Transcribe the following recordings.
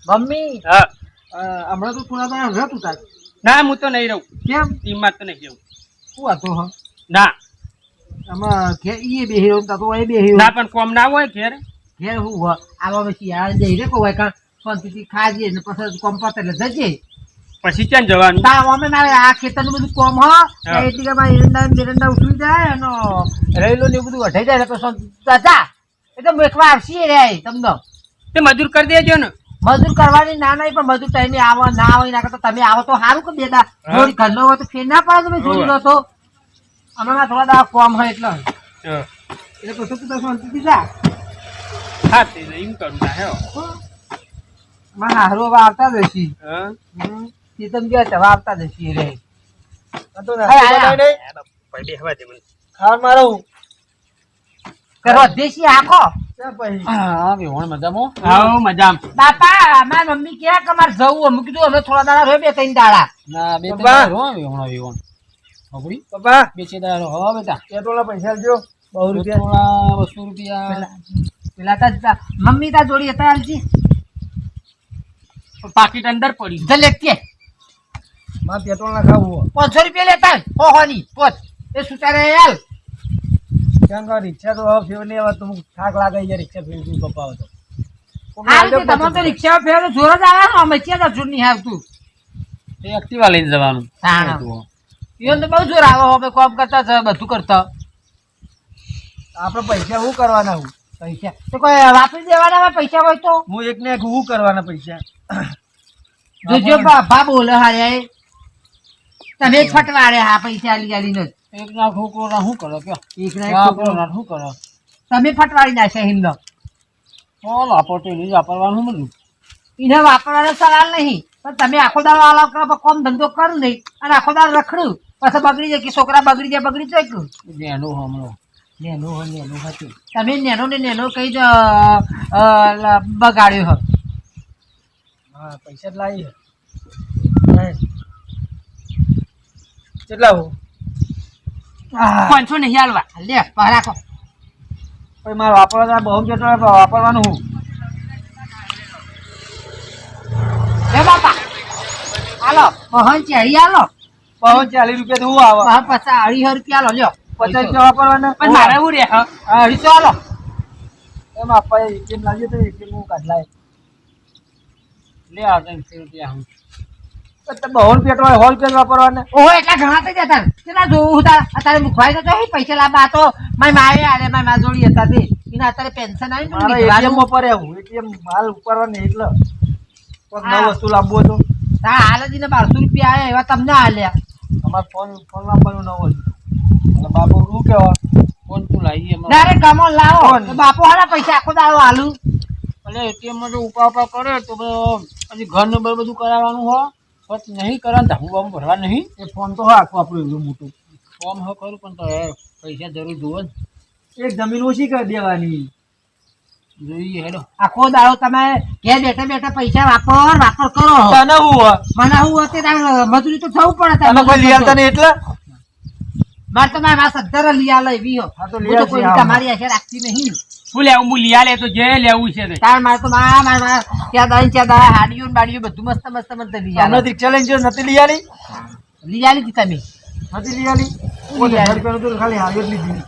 Mummy હા હમણાં તો થોડા દાડા રહે તું તાર ના હું તો નહીં રહું કેમ ટીમમાં તો નહીં રહું શું હતો હ ના આમાં ઘેર ઈએ બેહી રહ્યો તા તો એ બેહી રહ્યો ના પણ કોમ ના હોય ઘેર ઘેર હું હ આવા પછી યાર જઈ રે કોઈ કાં શાંતિથી ખાજે ને પછી કોમ પતે એટલે જજે પછી ક્યાં જવાનું તા અમે ના આ ખેતરનું બધું કોમ હ એટલે કે ભાઈ એરંડા ઉઠી જાય અને રેલો ને બધું વઢાઈ જાય ને પછી જા એટલે મેકવા આવશે રે તમને તે મજૂર કરી દેજો ને મજૂર કરવાની ના નહીં પણ મજૂર ટાઈમે આવો ના હોય ના કરતા તમે આવો તો સારું કે બેટા જોડી ઘરનો હોય તો ફેર ના પડે તમે જોડી લો તો હમણાં થોડા દાડા કોમ હોય એટલે પછી તું તો શાંતિથી જા હા તે એમ કરું ના હે માં હારો હવે આવતા જ હશી હા ચેતન ગયા છે હવે આવતા જ હશી રે પડી હવા દે મને ખાવા મારું કરો દેશી આખો હા વેવણ મજામાં આવો મજામ બાપા મારી મમ્મી કે અમારે જવું અમે કીધું અમે થોડા દાડા રહ્યો બે ત્રણ દાડા ના બે ત્રણ દાડા રહો વેવણ હબડી પપ્પા બે છે દાડા રહો બેટા પેટ્રોલના પૈસા આલજો 200 રૂપિયા 200 રૂપિયા પેલા તા મમ્મી તા જોડી હતા આલજી પાકીટ અંદર પડી જલે કે માં પેટ્રોલ ના ખાવું 500 રૂપિયા લેતા હો ની પોત એ સુતારે યાર ક્યાં રિક્ષા તો ફેવની હવે તું થાક લાગે યાર રિક્ષા ફેરતું પપ્પા હતો હાલ કે તમે તો રિક્ષા ફેર જોર જ આવે અમે ક્યાં તો જૂની આવતું એ એક્ટિવા લઈને જવાનું હા ઈવન તો બહુ જોર આવે અમે કોમ કરતા છે બધું કરતા આપણે પૈસા શું કરવાના હું પૈસા તો કોઈ વાપરી દેવાના પૈસા હોય તો હું એક ને એક હું કરવાના પૈસા જોજો બાપા બોલે હારે તમે જ ફટવાડે હા પૈસા આલી આલીને એક લાખ છોકરો શું કરો કે એક લાખ છોકરો શું કરો તમે ફટવાડી નાખ્યા હિંદો ચાલો આપોટેલી વાપરવાનું બધું એને વાપરવાનો સવાલ નહીં પણ તમે આખો દાડો આલો કરો કોમ ધંધો કરું નહીં અને આખો દાડો રખડું પછી બગડી જાય કે છોકરા બગડી જાય નેનું હમણાં નેનું હતું તમે નેનો ને નેનો કઈ જ બગાડ્યો હો હા પૈસા જ લાવી કેટલા હો 500 નહીં હાલવા લે રાખો પછી મારે વાપરવા બહુ જેટલો વાપરવાનું હું હે બાપા હાલો પહોંચ ચાલી હાલો પહોંચ 40 રૂપિયા તો હું આવે 50 રૂપિયા લો લ્યો 50 રૂપિયા વાપરવાના પણ મારે એવું રે હા 250 હાલો એમ આપા એમ લાગ્યું તો એમ હું કાઢલાય લે આ 300 રૂપિયા હું તો બહોન પેટ્રોલ હોલ પેટ વાપરવાના ઓહો એટલા ઘણા થઈ જતા કેટલા જોવું હતા અત્યારે મુખવાઈ તો જઈ પૈસા લાવવા તો મારી માએ આરે મારી મા જોડી હતા તે એના અત્યારે પેન્શન આવી ને એટીએમ માં પડે હું એટીએમ માલ ઉપાડવાનો એટલે કોઈ નવ વસ્તુ લાવવો તો હા હાલ જ ને 1200 રૂપિયા આયા એવા તમને આલ્યા અમાર ફોન લાવવાનો નવો એટલે બાપુ શું કેવા ફોન તું લાવી એમાં ના રે ગમો લાવો બાપુ હાલા પૈસા આખો દાડો આલુ એટલે એટીએમ માં તો ઉપા કરે તો પછી ઘર નંબર બધું કરાવવાનું હો નહીં કરવાનું હું આમ ભરવા નહીં એ ફોન તો આખું આપણું એવું મોટું ફોર્મ હો કરું પણ તો પૈસા જરૂર જોવો ને એક જમીન ઓછી કરી દેવાની જોઈએ હેડો આખો દાડો તમે ઘેર બેઠા બેઠા પૈસા વાપર કરો તને મને હું અત્યારે મજૂરી તો થવું પડે તમે કોઈ લઈ આવતા નહીં એટલે મારે તો મારા 17 લઈ આલે એવી હો હા તો લઈ કોઈ તમારી આખે રાખતી નહીં શું લેવું હું લીયા લે તો જે લેવું છે તાર મારે તો મારા ત્યાં દાડા હાડીઓ ને બાડીઓ બધું મસ્ત મસ્ત લઈ આલે નથી ચેલેન્જ નથી લઈ આલી તમે નથી લઈ આલી 1000 રૂપિયા તો ખાલી હાડીઓ લીધી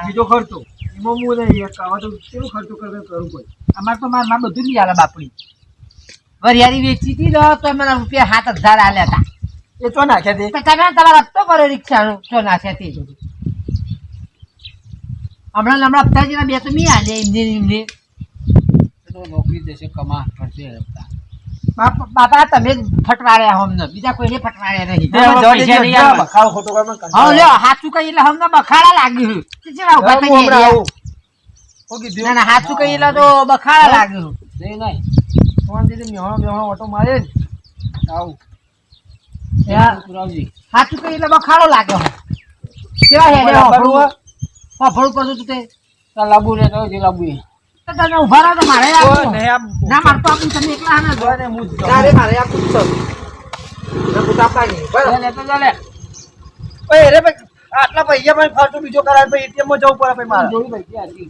બીજો ખર્ચો એમાં હું નહીં આવા તો કેવું ખર્ચો કરવું પડે અમારે તો મારા બધું લઈ આલે બાપડી વરિયાળી વેચી હતી તો મને રૂપિયા 7000 આલ્યા હતા એ તો નાખ્યા તે તમે તમારા હપ્તો કરો રિક્ષાનો તો નાખ્યા તે હમણાં હપ્તા જેવા બે તો મી આલે એમને નોકરી દેશે કમા કરશે બાપા તમે ફટવાડ્યા અમને બીજા કોઈને ફટવાડ્યા નહીં બખાડો ખોટો હા લ્યો હાચું કઈ એટલે અમને બખાડા લાગ્યું ચેવા ઉભા થઈ ગયા ના હાચું કઈ એટલે તો બખાડા લાગ્યું નહીં ફોન દીધી મેહણો ઓટો મારે ને આવું હાચું કઈ એટલે બખાડો લાગ્યો કેવા હેડે ફળું પડતું તું તે લાંબુ રે તો જે લાંબુ તમે ઉભા રહો તો મારે ના મારતો આપું તમે એકલા ને મારે આપું આટલા પૈસા પણ ખર્ચો બીજો કરાય એટીએમ માં જવું પડે મારે જોયું પૈસા હતી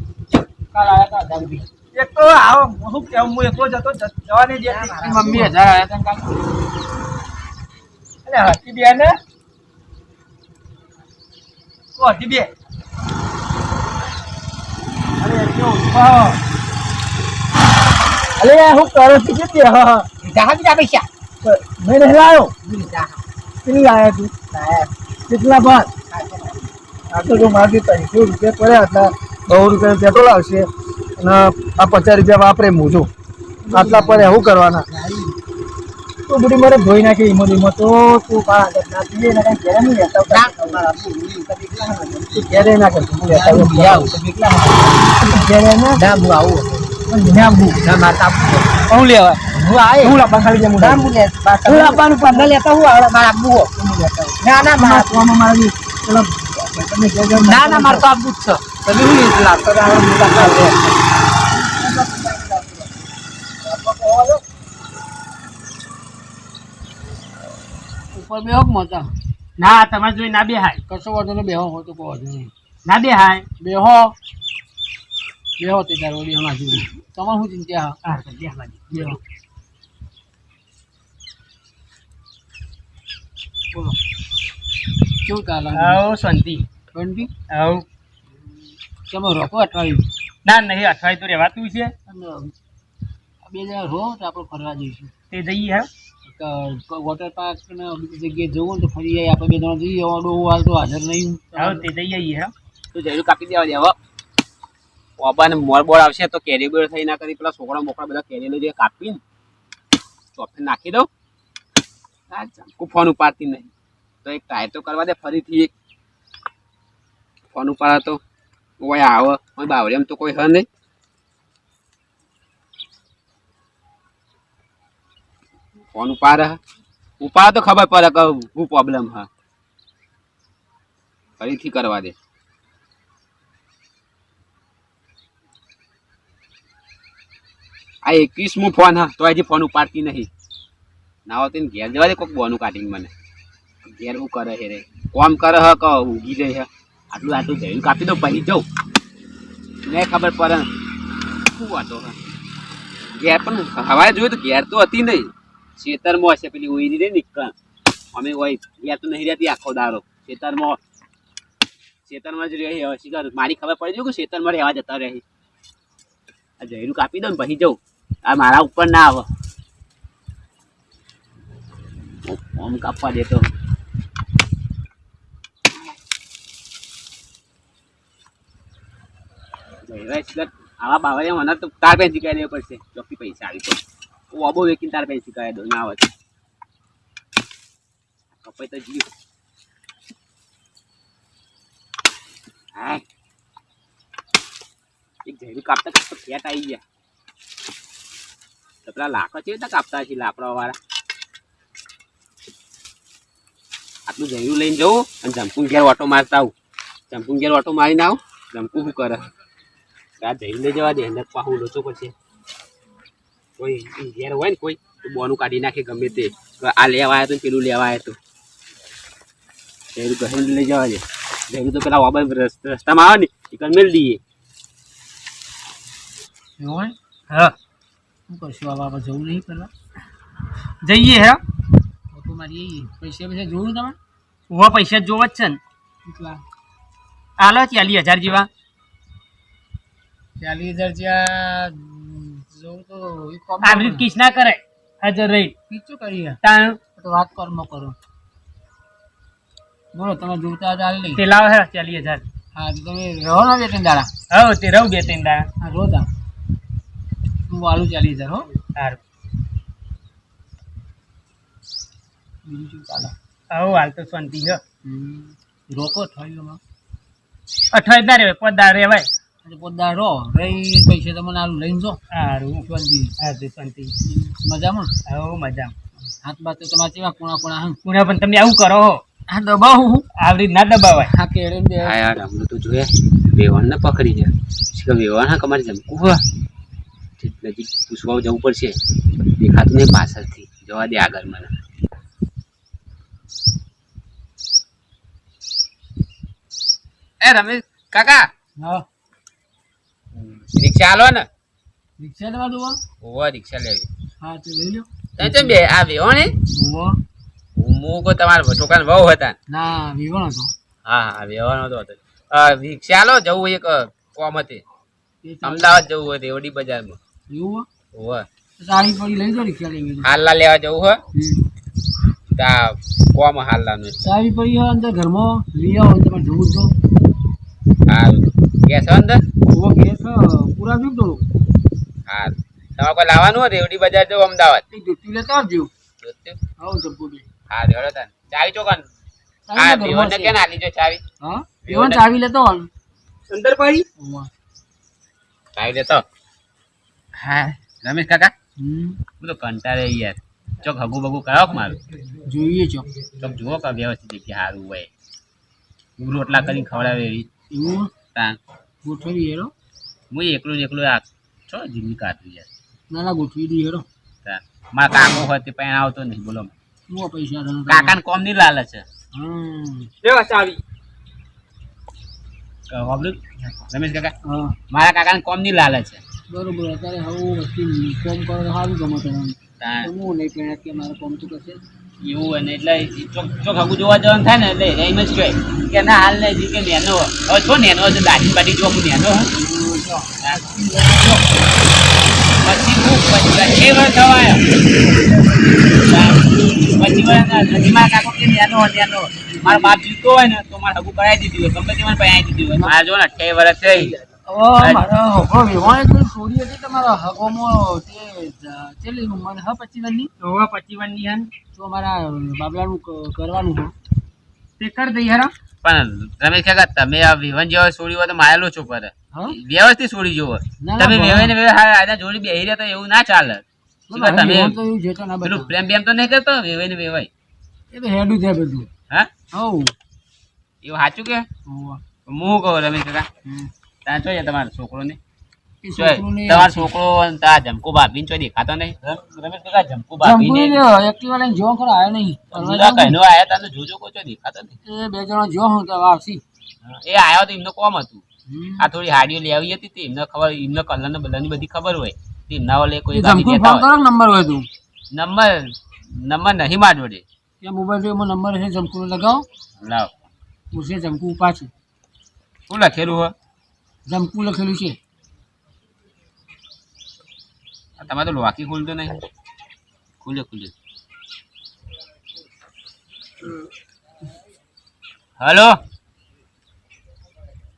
કાલ આવ્યા હતા 1000 રૂપિયા એક તો આવો શું કેવું હું એકલો જતો જવા નહીં દેતી. મમ્મી 1000 આયા તા કાલ. અરે હતી બે ને તો હતી બે. અરે કેવું અરે હું કરો છું કે હા બીજા પૈસા મેં નહીં લાવ્યો. કેટલી લાવ્યા તું? કેટલા બાર? આ તો જો મારી 300 રૂપિયા પડ્યા હતા. 100 રૂપિયા પેટ્રોલ આવશે અને આ 50 રૂપિયા વાપરે મોજો. આટલા પડ્યા શું કરવાના? તો બધી મારે ધોઈ નાખી ઈમો તો તું ઘેરે નહીં લેતા ઘેરે ના કરતો હું લેતા ઘેરે ના હું આવું ના માતા હું લેવા હું આ હું લાવવા ખાલી જમું ના હું લાવવાનું 15 લેતા હું આવડે મારા આબુ ના ના મારા મારી તમે ના ના મારે તો આબુ જ છે તમે હું લાવતો ઉપર બેહો મજા ના તમારે જોઈ ના બેહાય કશો વાંધો નહીં બેહો હોય તો કોઈ વાંધો નહીં ના બેહાય બેહો બેહો તે તારો બેહો માજી તમારે શું ચિંતા હા બેહવા દે. બેહો બોલો કેવું ચાલે આવો શાંતિ ટ્વેન્ટી આવો તમે રોકો અઠવાડિયું ના નહીં અઠવાડિયું તો રહેવાતું છે 2000 હો તો આપણે ફરવા જઈશું તે જઈએ હે વોટર પાર્ક ને બીજી જગ્યાએ જવું ને તો ફરી આપણે બે જણા જઈએ ઓડો હાલ તો હાજર નહીં આવો તે જઈ આવીએ હે તો જયરું કાપી દેવા દે હવે ઓબા ને મોર બોર આવશે તો કેરી બેર થઈ ના કરી પેલા છોકરા મોકરા બધા કેરીનો જે કાપીને ચોફે નાખી દઉં ફોન ઉપાડતી નહીં તો એક ટ્રાય તો કરવા દે ફરીથી એક ફોન ઉપાડા તો કોઈ આવે કોઈ બાવરે એમ તો કોઈ હ નહીં ફોન ઉપાડે તો ખબર પડે કે શું પ્રોબ્લેમ હા ફરીથી કરવા દે આ 21મો ફોન હા તો હજી ફોન ઉપાડતી નહીં ના હોત ને ઘેર જવા દે કોઈક બોનું કાઢીને મને ઘેર શું કરે હે રે કોમ કરે હ કે ઊંઘી જાય હે આટલું જઈને કાપી દો પછી જાઉં નહીં ખબર પડે શું વાતો હા ઘેર પણ હવારે જોયું તો ઘેર તો હતી નહીં ખેતરમાં હશે પેલી ઓઈરી રે નીકળ અમે હોય ઘેર તો નહીં રહેતી આખો દારો ખેતરમાં જ રહી હવે શીખર મારી ખબર પડી ગયું કે ખેતરમાં રહેવા જતા રહી આ જયરું કાપી દો ને પછી જાઉં આ મારા ઉપર ના આવે આમ કાપવા દેતો આવા બાવા મને તો તાર પેન શીખાઈ દેવો પડશે ચોખ્ખી પૈસા આવી તો હું અબો વેકીને તાર પેન શીખાઈ દઉં ના આવે કપાઈ તો જીવ હા એક જયરું કાપતા કાપતા ફેટ આવી ગયા તો પેલા લાકડો છે તો કાપતા હશે લાકડા વાળા આટલું જયરું લઈને જવું અને જમકું ઘેર ઓટો મારતા આવું જમકું ઘેર ઓટો મારીને આવું જમકું શું કરે આ જયરું લઈ જવા દે એને પાછું લોચો પડશે કોઈ ઘેર હોય ને કોઈ તો બોનું કાઢી નાખે ગમે તે આ લેવા આવ્યો તો પેલું લેવા આવ્યો તો જયરું ઘરે લઈ જવા દે જયરું તો પેલા વાબા રસ્તામાં આવે ને એ મેળ દઈએ એવું હા શું કરશું આ બાબા જવું નહીં પેલા જઈએ હે ઓટો મારી પૈસા જોયું તમે ઉવા પૈસા જોવા જ છે ને કેટલા આલો 40,000 જેવા 40,000 જ્યાં જોઉં તો આવી રીત કિસ ના કરે હાજર રહી પીછું કરીએ તાણ તો વાત કરો બોલો તમે જોતા હાલ નહીં તે લાવ હે 40,000 હા તો તમે રહો ને બે ત્રણ દાડા હવ તે રહું 2-3 દાડા હા રોતા હું વાળું 40,000 હો સારું બીજું શું ચાલે હવ હાલ તો શાંતિ છે રોકો થયું 28 ના રહેવાય 5 દાડા રહેવાય પોતા રહો રહી પૈસા તમને આલું લઈને જો સારું શાંતિ હા તો શાંતિ મજામાં હવ મજામાં હાથ બાત તો તમારે કેવા કોણા હા પુના પણ તમે આવું કરો હો હા દબાવું હું આવી રીત ના દબાવાય હા કેળે બે હા યાર હમણાં તો જોઈએ વેવાણ ને પકડી જાય વેવાણ હા કમારે જમકું હોય નજીક પૂછવા જવું પડશે દેખાતું નહીં પાછળથી જવા દે આગળ મને એ રમેશ કાકા હા રિક્ષા આલો ને રિક્ષા લેવા દો ઓવા રિક્ષા લેવી હા તો લઈ લો તમે ચમ બે આ વેવો ને ઓવો હું કો તમારા છોકરાને વહુ હતા ના વિવણ હતો હા વેવાનો તો હતો રિક્ષા લો જવું એક કોમ હતી એ ચાલે. અમદાવાદ જવું હોય રેવડી બજારમાં એવું ઓવા તો સારી પડી લઈ જાઓ રિક્ષા લઈ ગઈ હાલલા લેવા જવું હોય તા કોમ હાલલાનું સારી પડી હોય અંદર ઘરમાં લઈ આવો તમારે જોવું તો હાલ કેસ અંદર ઓવો ગેસ પૂરા જોઈ દો હાલ તમારે કોઈ લાવવાનું હોય રેવડી બજાર જવું અમદાવાદ એક દૂધી લેતા આવજો આવો જબ્બુડી હા રેવડો તાન ચાવી ચોકન હા બેવને કે ના લીજો ચાવી હા વિવણ ચાવી લેતો આવ અંદર પડી ચાવી લેતો હા રમેશ કાકા હમ હું તો કંટાળે યાર ચોક હગુ બગુ કરાવો મારું જોઈએ છો ચોક જુઓ કે વ્યવસ્થિત જગ્યા સારું હોય હું રોટલા કરીને ખવડાવે એવી એવું તાન ગોઠવી હેરો હું એકલું ને એકલું આ છો જિંદગી કાઢું યાર ના ના ગોઠવી દી હેરો તાન મારા કાકો હોય તે પણ આવતો નહીં બોલો હું પૈસા ધન કાકાને કોમ ની લાલચ છે લેવા ચાવી વાપર્યું રમેશ કાકા હા મારા કાકાને કોમ ની લાલચ છે બરોબર અત્યારે હવે વસ્તી કોમ કરો તો સારું ગમે તમને તાન તો હું નહીં પહેણા કે મારે કોમ તો કરશે એવું અને એટલે ચોક ચોક હગુ જોવા જવાનું થાય ને એટલે એમ જ કહે કે ના હાલ ને જી કે નેનો હવે છો નેનો છે દાઢી બાટી ચોક નેનો પછી હું પછી વર્ષ થવાયા પછી વર્ષ મારા કાકો કે નેનો મારા બાપ જીવતો હોય ને તો મારે હગુ કરાવી દીધી હોય ગમે તે મને પૈણાવી દીધી હોય મારા જો ને 28 વર્ષ થઈ મારો હગો વિવાહ એક છોડી હતી તમારા હગોમાં તે ચેલી મને હ 25 ની હોવા 25 ની હન તો મારા બાબલાનું કરવાનું છે તે કર દઈ હેરા પણ રમેશ કાકા તમે આ વિવન જેવા છોડી હોય તો મારે લોચો પડે હા વ્યવસ્થિત છોડી જોવો ના, તમે ના, વેવાઈને વેવાય જોડી બેહી રહ્યા તો એવું ના ચાલે મારે તમે વિવાહ તો એવું જેતો ના પેલું બતાવે. પ્રેમ બેમ તો નહીં કરતો વેવાઈને વેવાય એ તો હેડું છે બધું હા હવ એવું સાચું કે હોવ. હું કહું રમેશ કાકા હમ. ત્યાં જોઈએ તમારા છોકરોને એ જોઈ છોકરુંને તમારો છોકરો અને તારા જમકો ભાભીને ચોય દેખાતો નહીં રમેશ કાકા જમકો ભાભીને જંબુરી એક્ટિવા લઈને જો ખરો આવ્યો નહીં જુદા કહીનો આયા તને જોજો કોઈ ચોય દેખાતો નહીં એ બે જણા જો હું તો આવશી એ આવ્યો તો એમનો કોમ હતું હમ. આ થોડી હાડીઓ લેવી હતી તે એમને ખબર એમને કલર ને બલરની બધી ખબર હોય તે એમના ઓલે કોઈ ગાડી જમકુ દેતા ફોન હોય કરો નંબર હોય તું નંબર નહીં માર જોડે એ મોબાઈલ માં નંબર છે જમકુ લગાવો લાવ પૂછે જમકુ પાછું શું લખેલું હોય જમકુ લખેલું છે તમારે તો લોકી ખુલતો નહીં ખુલ્યો ખુલ્યો હલો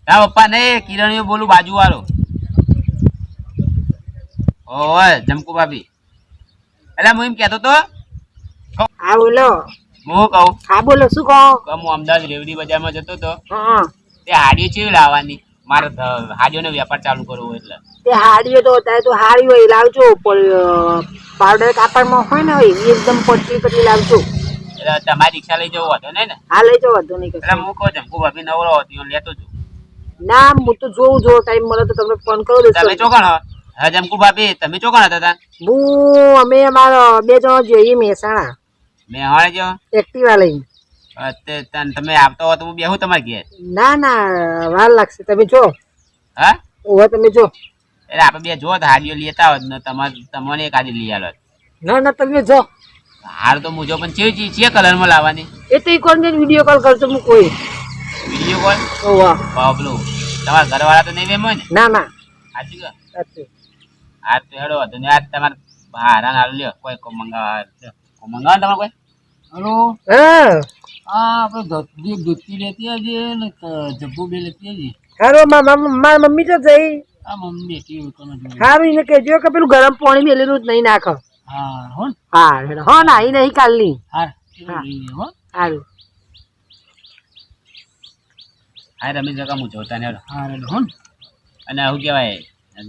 હા પપ્પા ને કિરણીઓ બોલું બાજુ વાળો ઓય જમકુ ભાભી એટલે હું એમ કહેતો તો હા બોલો હું કહું હા બોલો શું કહો કે હું અમદાવાદ રેવડી બજારમાં જતો હતો હા તે હાડીઓ ચેવી લાવવાની મારે હાડીઓનો વેપાર ચાલુ કરવો એટલે તે હાડીઓ તો અત્યારે તો હાડી હોય લાવજો પાવડર કાપડમાં હોય ને એવી એકદમ પતલી પતલી લાવજો એટલે તમારી રિક્ષા લઈ જવું હતો ને હા લઈ જાઓ વાંધો નહીં એટલે કશું હું કહું જમકુ ભાભી નવરો હતો હું લેતો છું ના હું તો જોઉં જો ટાઈમ મળે તો તમને ફોન કરો તમે દેશો ચોકણ હા જમકુ ભાભી તમે ચોકણ હતા તા હું અમે અમારા બે જણા જોઈએ મહેસાણા મેં હવારે જો એક્ટિવા લઈને તમે આવતો હો તો હું બેહું તમારે ઘેર ના ના વાર લાગશે તમે જો હા ઓવે તમે જો એટલે આપણે બે જો હાડીઓ લેતા હોત ને તમને એક હાડી લઈ આલો ના ના તમે જો હાર તો મુજો પણ છે કલરમાં લાવવાની એ તો એક વાર વિડીયો કોલ કરજો હું કોઈ વિડીયો કોલ ઓવા બાબલું તમારા ઘરવાળા તો નહીં વેમ હોય ને ના ના સાચું કે સાચું. હાર તો હેડો હતો ને આજ તમારે હારા હાલ લ્યો કોઈ મંગાવા મંગાવો તમારે કોઈ હલો હા હા આપણે ધોતી લેતી આવજે ને જબ્બુ બે લેતી આવજે હારો મારી મમ્મી તો જઈ આ મમ્મી બેઠી હોય કોને જોડે. હારું એને કહેજો કે પેલું ગરમ પાણી મેલેલું જ નહીં નાખ હા હો ને? હા હેડો. હો નાઈ નહીં કાલની હાર હા. હો હારું હા રમેશ કાકા હું જોતા ને હેડો હાર હો ને? અને શું કહેવાય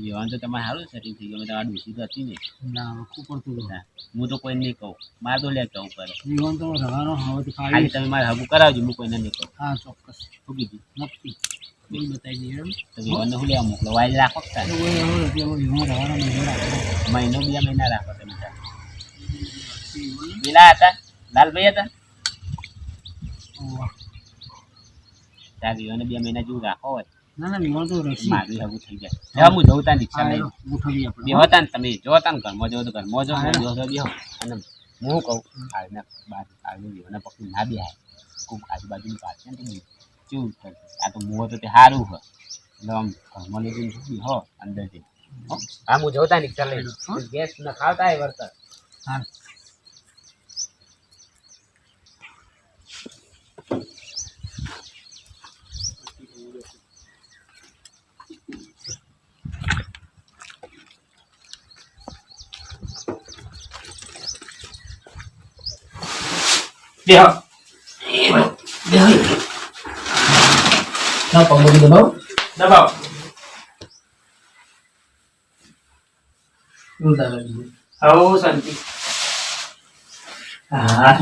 જીવન તો તમારે સારું સેટિંગ થઈ ગયું તમારે ડૂસી તો હતી ને ના ખૂબ પડતું હતું. હું તો કોઈને નહીં કહું મારે તો લે કહું પડે જીવન તો રવાનો હવે તો ખાલી ખાલી તમે મારે હગું કરાવજો હું કોઈને નહીં કહું હા ચોક્કસ શું કીધું નક્કી બિલ બતાવી દઈએ એમ તો વિવાનને શું લેવા મોકલો વાય રાખો કે તારે? મહિનો 2 મહિના રાખો તમે તારે. પેલા હતા લાલભાઈ હતા ત્યાં વિવાને 2 મહિના જેવું રાખો હોય ના ના મેં તો રસી મારું હગું થઈ જાય હવે હું જઉં ત્યાં રિક્ષા લઈને ગોઠવી આપણે બેહો તા ને તમે જો તા ને ઘરમાં જો તો ઘરમાં જો બેહો અને હું કહું આજના બાર આજનું બેહોને પકડી ના બેહાય કોઈક આજુબાજુની પાછળ ને તો કેવું કરે આ તો મું તો તે સારું હોય એટલે આમ ઘરમાં લઈ જઈને બેહો અંદર જઈને હા હું જઉં ત્યાં રિક્ષા લઈને ગેસ ન ખાવતા એ વર્તર હા બેહો ના પગલો દબાવ દબાવો શું ચાલે બીજું હવ શાંતિ હા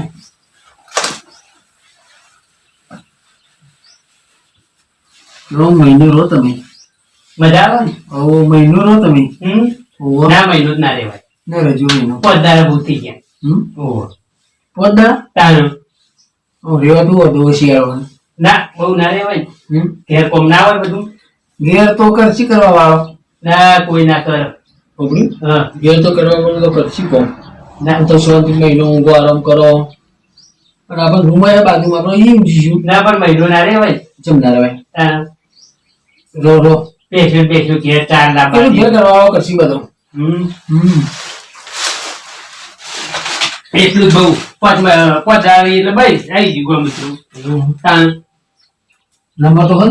રો મહિનો રો તમે મજા આવે ને ઓ મહિનો રો તમે ઓહો ના મહિનો જ ના રહેવાય ને રજો મહિનો પધારે બહુ થઈ ગયા ઓહો પોદા તાણ ઓ રેવા તું હતો શિયાળો ના બહુ ના રહેવાય ઘેર કોમ ના હોય બધું ઘેર તો કરશી કરવા વાળો ના કોઈ ના કરે પકડી હા ઘેર તો કરવા વાળો તો કરશી કોમ ના તો શાંતિ મહિનો ઊંઘો આરામ કરો પણ આપણે ઘુમાયા બાજુમાં આપણે એમ જીશું ના પણ મહિનો ના રહેવાય જમના રહેવાય તાણ રો રો પેશું ઘેર ચાર લાભ પેલું ઘેર કરવા વાળો કરશી બધો એટલું જ બહુ પચાવી એટલે ભાઈ આવી ગયું મિત્રો તાણ નંબર તો ખરો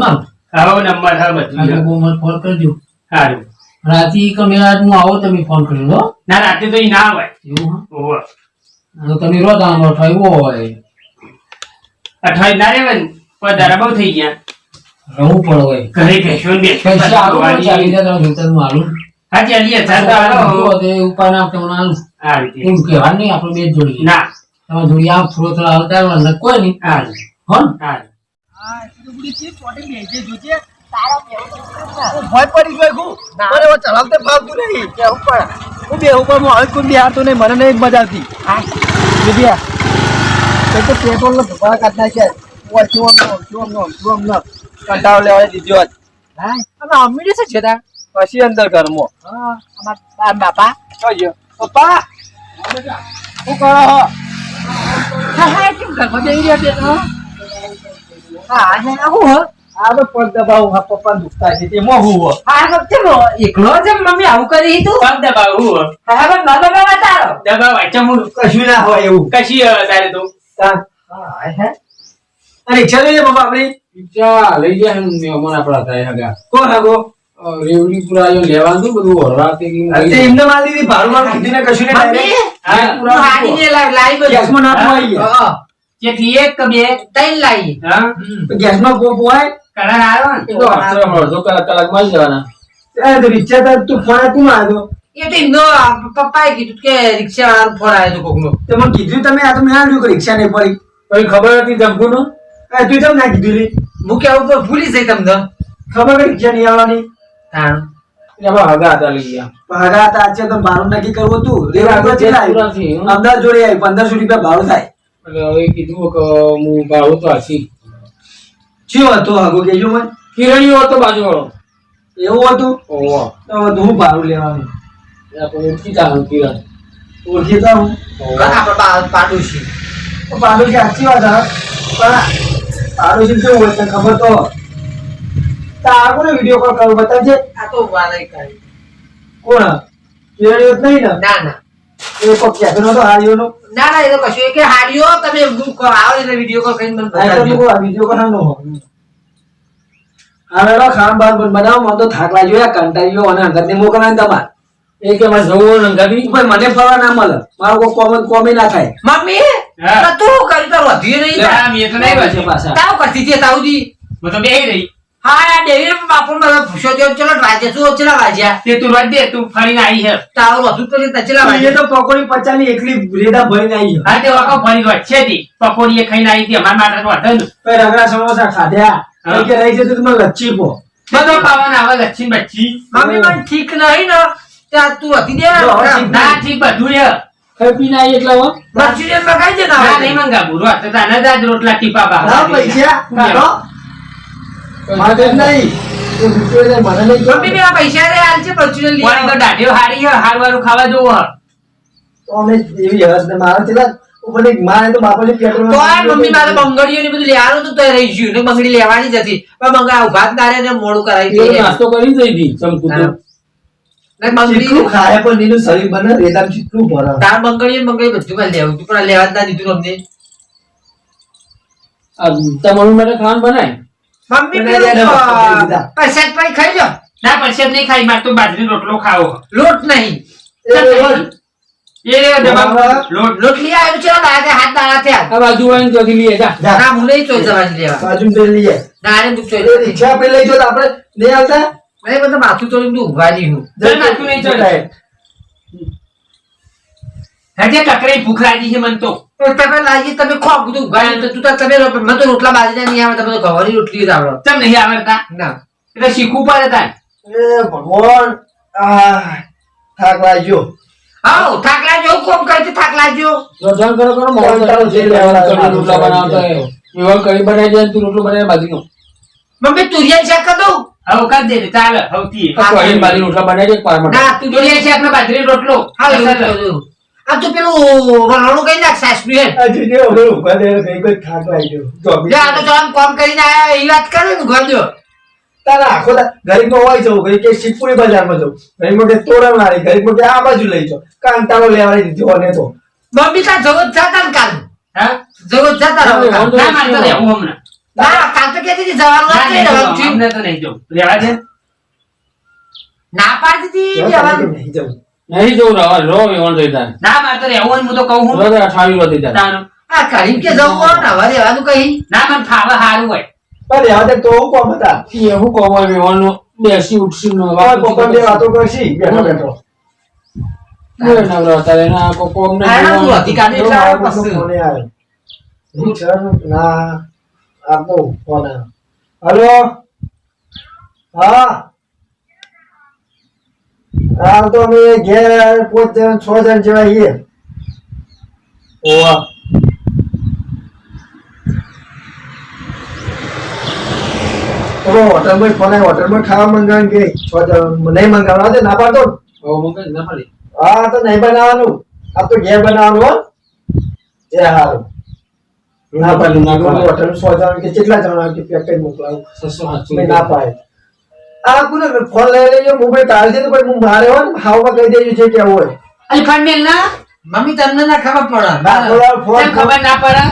આવો નંબર હા બધું બહુ મને ફોન કરજો સારું રાતે કમેરા હું આવો તમે ફોન કર્યો હો ના રાતે તો ઈ ના આવે એવું ઓહો હા તમે રોજ આમ અઠવાયું હોય અઠવાડિયે ના રહેવાય ને પધારા બહુ થઈ ગયા રહું પણ હોય ઘરે બેસો ને પૈસા આવો ને ચાલી જાય તમે જોતા હું આલું હા ચાલીએ ચાલતા હાલો તે ઉપર ના તમને આલું આ રીતે એમ કહેવા નહીં આપણે બે જ જોડી ના તમે જોડી આમ થોડો થોડો આવતા રહો કોઈ નહીં હા હો ને હા ભય પડી ગયો હું મને હવે ચલાવતે ફાવતું નહીં કેવું પણ હું બે ઉપર હું હવે કોઈ બિહારતો નહીં મને નહીં મજા આવતી બીજા તો પેટ્રોલ નો ધોકા કાઢ નાખ્યા શું કંટાળો લેવા દીધો જ અને અમીર છે છે તા પછી અંદર ઘરમાં અમારા બાપા કહેજો પપ્પા શું કરો હા કેમ ઘરમાં જઈ રહ્યા છે હા હું આ તો પગ દબાવું હા પપ્પા દુખતા છે તેમાં હું હા વખતે એકલો જ મમ્મી આવું કરી તું પગ દબાવું હા પણ ના દબાવા તારો દબાવાય ચમું કશું ના હોય એવું કશી તારે તો હા હે અરે ઈચ્છા લઈ બાબા આપણી ઈચ્છા લઈ જાય મહેમાન આપણા થાય હગા કોણ હગો રેવડી પુરા લેવાનું હતું બધું હરવાતે કે એમને માલ દીધી ભાડું મારું કીધું ને કશું ને હા પુરા હાડીને લાવી ગેસમાં નાખવા આવી હા કેટલી એક કે બે ત્રણ લાવી હા ગેસમાં પોવાય કલર આવ્યો ને એ તો અડધો કલાક માં જવાના એ તો રિક્ષા તો તું ફોન તું આવ્યો એ તો એમનો પપ્પાએ કીધું કે રિક્ષા વાળો ફોન આવ્યો હતો કોકનો. તો મને કીધું તમે આ તો મેં આવ્યું કે રિક્ષા નહીં પડી પછી ખબર હતી ધમકુનો તું કેમ ના કીધું લે હું કે ઉપર ભૂલી જઈ તમને ખબર કે રિક્ષા નહીં આવવાની તાણ એમાં હગા હતા લઈ ગયા હગા હતા આજે તો ભાડું નક્કી કરવું હતું અમદાવાદ જોડે આવી 1500 રૂપિયા ભાડું થાય એટલે હવે કીધું કે હું ભાડું તો હસી શું હતો હગો કેજો મને કિરણીઓ હતો બાજુ વાળો એવું હતું ઓહો તો હું ભાડું લેવાનું આપણે ઓળખીતા હું કિરણ ઓળખીતા હું આપણે પાડોશી તો પાડોશી સાચી વાત હા પણ પાડોશી કેવું હોય તને ખબર તો તારો વિડીયો કોલ કરું બતાવજે આ તો વાલય કરી કોણ કિરણીઓ જ નહીં ને ના ના એ કોક કહેતો નતો હારીઓનો ના ના એ તો કશું કે હાડિયો તમે આવો એટલે વિડીયો કોલ કરીને મને આ તો બતાવજો. કો વિડીયો કોલ નો હવે ખામ બાર બનાવો મને તો થાક લાગ્યો યાર કંટાળ્યો અને અંગત ને મોકલવાનું તમાર એ કે મારે જવું અંગાવી ભાઈ મને ફરવા ના મળે મારો કોઈ કોમે ના થાય મમ્મી હા. તો તું કરી તાર વધી નહીં ના મેં તો નહીં બસ પાછા તાવ કરતી હતી તાવજી હું તો બેહી રહી હા યાર ડેવી બાપુ મને પૂછ્યો તો ચલો રાજ્ય શું ચલા વાજ્યા તે તું રજ દે તું ફરીને આવી છે તાવ વધુ તો ને ચલા એ વાજ્યા તો પકોડી 50 ની એકલી રેડા ભરીને આવી હા તે વાકો ફરી વચ્ચે થી પકોડી એ ખાઈને આવી હતી અમારા માટે તો હતું પછી રગડા સમોસા ખાધ્યા હા. કે રહી જતું તમે લચ્છી પો બધો પાવાના આવે લચ્છી બચ્ચી મમ્મી મને ઠીક નહીં ને ત્યાં તું હતી દે જો, હવે ઠીક ના ઠીક બધું છે ખાઈ પીને આવી એટલે હો મંચુરિયન મગાઈ દે ના ના નહીં મંગાવું રો તો તાને જ આજ રોટલા ટીપા લાવ બાબા પૈસા કાઢો મારે જ નહીં એ વિચાર મને નહીં મમ્મી ગમે. બે આ પૈસા રે હાલ છે પરચુરન લઈ કોણ તો આવો. દાઢીઓ હારી છે હારું હારું ખાવા જોવો હ. તો અમે એવી હદ ને મારા છેલ્લા ઉપરથી મારે તો બાપાની પેટ્રોલ તો આ મમ્મી મારે બંગડીઓ ને બધું લેવાનું હતું તો એ રહી ગયું ને બંગડી લેવાની જ હતી પણ બંગા ઉભા જ ના રહે ને મોડું કરાવી એ દઈએ. નાસ્તો કરી જઈ હતી ચમકું તો. ને બંગડી ચીટલું ખાય પણ એનું શરીર બને રેતામ ચીટલું ભરે. તાર બંગડીઓ ને બંગડી બધું માં લેવું હતું પણ આ લેવા જ ના દીધું અમને. આ તમારું માટે ખાવાનું બનાય મમ્મી પણ પેલું એને દીધા. પરસાદ પાણી ખાઈ લો. ના પરસેદ નહીં ખાઈ માર તો બાજરી રોટલો ખાવો લોટ નહીં એ રોજ એ રે જવાબ બરાબર. લોટ લોટ લઈ આવ્યો છે લાગે હાથ દાડા થયા. આ બાજુ વાળીને ચોથી લઈએ જા જા. ના હું નહીં ચોઈ જવાની લેવા. બાજુ પેલી લઈએ. ના એને તું ચોઈ એ લે. રિક્ષા આપણે લઈ જો તો આપણે નહીં આવતા. મને બધા માથું ચોરી તું ઉભા નહીં હું. ચાલ માથું નહીં ચડે. હજે કકરે ભૂખ લાગી છે મન તો તો તમે લાગી તમે ખો બધું ઉભા નહીં તો તું તાર તમે મને તો રોટલા બાજરીના નહીં આવે તમે તો ઘઉંની રોટલી જ આવડે. ચમ નહીં આવડતા ના એટલે શીખવું પડે તાર એ ભગવાન થાક લાગ્યો. આવ થાકલા જો કોમ કરી થાક લાગ્યો. રોટલા કરો કરો મોડું કંટાળો થાય છે. જે લેવા કઢી રોટલા બનાવતો હોય એવા કઢી બનાવી દે તું રોટલો બનાવી બાજરીનો મમ્મી તુરિયા શાક કર દઉં. હવે કર દે ચાલ હવતી કઢી બાજરી રોટલા બનાવી દે પાર માટે ના તું તુરિયા શાક ને બાજરી રોટલો હા એવું જ કરું. આ તો પેલું વરાણું કઈ નાખ સાસનું હે. આ જીજે ઓલો ઉભા થઈને કઈ કોઈ થાક લાગ્યો. જોબી. લે આ તો ચાલ કામ કરીને આયા એ વાત કરે ને ઘર દો. તારા આખો ગરીબમાં હોય જવું ગઈ કે શિવપુરી બજારમાં જવું ગરીબમાં કે તોરણ વાળી ગરીબમાં કે આ બાજુ લઈ જાઓ કાંટાળો લેવાની દીધો ને તો મમ્મી તાર જગત જાતા ને કાલ. હા જગત જાતા રહો કાલ. ના માર તો રહેવું હમણાં ના કાલ તો કહેતી હતી જવાનું ના, નથી નહીં જવું. રહેવાનું થયું. અમને તો નહીં જવું રહેવા દે ના પાડતી હતી જવાનું. નહીં જવું. નહીં જવું રવા રો એવણ થઈ જાય ના માર તો રહેવું હોય ને હું તો કહું હું રોજ 28 વધી જાય તાનો. આ કરીમ કે જવું હોય ને હવે રહેવાનું કઈ. ના મને ફાવે સારું હોય પણ રહેવા દે તો હું કોમ હતા એવું કોમા વેવાનું બેસી ઉઠસી નો મારા પપ્પા બે વાતો કરશી બેઠો બેઠો અત્યારે ના કોમ ને આ ના તું અધિકારી એટલે આવે મારા પછી. ફોને આવ્યો. રિક્ષાનો ના આપનો ફોન આવ્યો. હલો હા આ તો અમે ઘેર 5 જણ 6 જણ જેવા છીએ. ઓવા હોટલમાં ફોન આવ્યો હોટલમાં ખાવા મંગાવવાનું કે 6 જણ નહીં મંગાવવા દે ના પાડતો ને. ના પડે હા તો નહીં બનાવવાનું આ તો ઘેર બનાવવાનું હો એ હારું ના પાડી ના હોટલ 100 જણ કે કેટલા જણ આવે કે પેક કરી મોકલાવું 600 મેં ના પાડે આ કોને ફોન લઈ લેજો મોબાઈલ તારે છે તો પછી હું મારે હોય ને હાવમાં કહી દેજો જે કેવું હોય અલી ફાન મેલ ના મમ્મી તમને ના ખબર પડે. ના બોલાવો ફોન કેમ ખબર ના પડે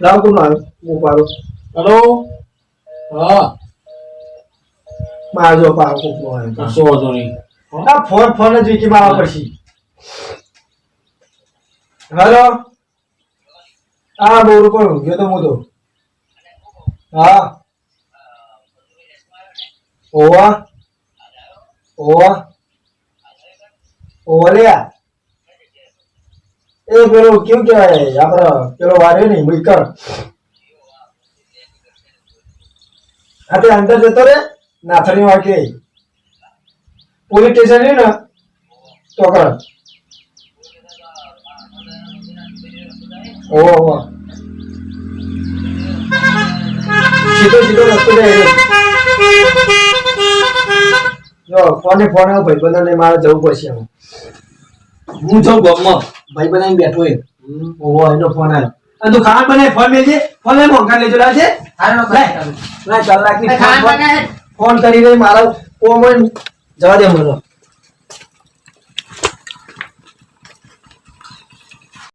લાવ કોનો આવ્યો હું પાડું હેલો હા મારજો પાડો કોકનો આવ્યો કશો વાંધો નહીં આ ફોન જ વીકી મારવા પડશે હેલો હા બોરું પણ ગયો તો હું તો હા ઓવા ઓવા ઓલ્યા એ પેલું કેવું કહેવાય આપડે પેલો વાર્યો ને મુઈકર હા તે અંદર જતો રે નાથણી વાંકે પોલીસ સ્ટેશન રહ્યું ને તો કર ઓહો સીધો સીધો રસ્તો જાય જો ફોન આવ્યો ભાઈબંધને મારે જવું પડશે હવે. હું જાઉં ગામમાં ભાઈબંધ આવીને બેઠો એ ઓહો એનો ફોન આવ્યો અને તું ખાવાનું બનાય ફોન મેલજે ફોન લઈ મોંઘા લેજો લાવજે હાલો ના કલાકની ખાવા બનાવે. ફોન કરી રહી મારા કોમ હોય ને જવા દે મને